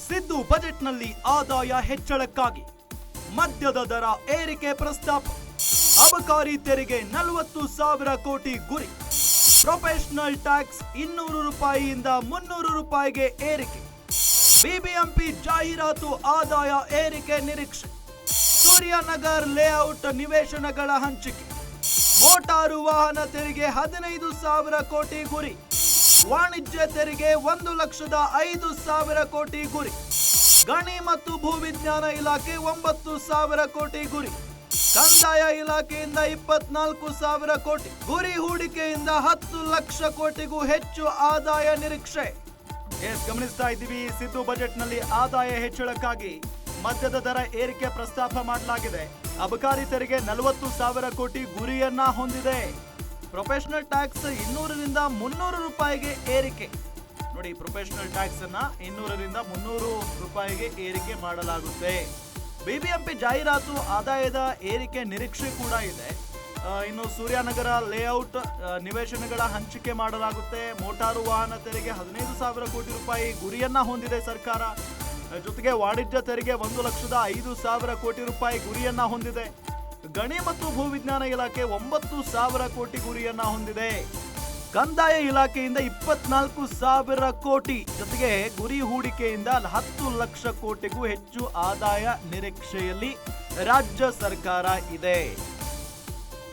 ಸಿದ್ದು ಬಜೆಟ್ನಲ್ಲಿ ಆದಾಯ ಹೆಚ್ಚಳಕ್ಕಾಗಿ ಮದ್ಯದ ದರ ಏರಿಕೆ ಪ್ರಸ್ತಾಪ, ಅಬಕಾರಿ ತೆರಿಗೆ 40,000 ಕೋಟಿ ಗುರಿ, ಪ್ರೊಫೆಷನಲ್ ಟ್ಯಾಕ್ಸ್ 200 ರೂಪಾಯಿಯಿಂದ 300 ರೂಪಾಯಿಗೆ ಏರಿಕೆ, ಬಿಬಿಎಂಪಿ ಜಾಹೀರಾತು ಆದಾಯ ಏರಿಕೆ ನಿರೀಕ್ಷೆ, ಸೂರ್ಯನಗರ್ ಲೇಔಟ್ ನಿವೇಶನಗಳ ಹಂಚಿಕೆ, ಮೋಟಾರು ವಾಹನ ತೆರಿಗೆ 15,000 ಕೋಟಿ ಗುರಿ, ವಾಣಿಜ್ಯ ತೆರಿಗೆ 1,05,000 ಕೋಟಿ ಗುರಿ, ಗಣಿ ಮತ್ತು ಭೂವಿಜ್ಞಾನ ಇಲಾಖೆ 9,000 ಕೋಟಿ ಗುರಿ, ಕಂದಾಯ ಇಲಾಖೆಯಿಂದ 24,000 ಕೋಟಿ ಗುರಿ, ಹೂಡಿಕೆಯಿಂದ 10 ಲಕ್ಷ ಕೋಟಿಗೂ ಹೆಚ್ಚು ಆದಾಯ ನಿರೀಕ್ಷೆ. ಗಮನಿಸ್ತಾ ಇದ್ದೀವಿ, ಸಿದ್ದು ಬಜೆಟ್ನಲ್ಲಿ ಆದಾಯ ಹೆಚ್ಚಳಕ್ಕಾಗಿ ಮದ್ಯದ ದರ ಏರಿಕೆ ಪ್ರಸ್ತಾಪ ಮಾಡಲಾಗಿದೆ. ಅಬಕಾರಿ ತೆರಿಗೆ 40,000 ಕೋಟಿ ಗುರಿಯನ್ನ ಹೊಂದಿದೆ. ಪ್ರೊಫೆಷನಲ್ ಟ್ಯಾಕ್ಸ್ 200ರಿಂದ 300 ರೂಪಾಯಿಗೆ ಏರಿಕೆ. ನೋಡಿ, ಪ್ರೊಫೆಷನಲ್ ಟ್ಯಾಕ್ಸ್ ಅನ್ನ 200ರಿಂದ 300 ರೂಪಾಯಿಗೆ ಏರಿಕೆ ಮಾಡಲಾಗುತ್ತೆ. ಬಿಬಿಎಂಪಿ ಜಾಹೀರಾತು ಆದಾಯದ ಏರಿಕೆ ನಿರೀಕ್ಷೆ ಕೂಡ ಇದೆ. ಇನ್ನು ಸೂರ್ಯನಗರ ಲೇಔಟ್ ನಿವೇಶನಗಳ ಹಂಚಿಕೆ ಮಾಡಲಾಗುತ್ತೆ. ಮೋಟಾರು ವಾಹನ ತೆರಿಗೆ 15,000 ಕೋಟಿ ರೂಪಾಯಿ ಗುರಿಯನ್ನ ಹೊಂದಿದೆ ಸರ್ಕಾರ. ಜೊತೆಗೆ ವಾಣಿಜ್ಯ ತೆರಿಗೆ 1,05,000 ಕೋಟಿ ರೂಪಾಯಿ ಗುರಿಯನ್ನ ಹೊಂದಿದೆ. ಗಣಿ ಮತ್ತು ಭೂವಿಜ್ಞಾನ ಇಲಾಖೆ 9,000 ಕೋಟಿ ಗುರಿಯನ್ನ ಹೊಂದಿದೆ. ಕಂದಾಯ ಇಲಾಖೆಯಿಂದ 24,000 ಕೋಟಿ ಜೊತೆಗೆ ಗುರಿ ಹೂಡಿಕೆಯಿಂದ 10 ಲಕ್ಷ ಕೋಟಿಗೂ ಹೆಚ್ಚು ಆದಾಯ ನಿರೀಕ್ಷೆಯಲ್ಲಿ ರಾಜ್ಯ ಸರ್ಕಾರ ಇದೆ.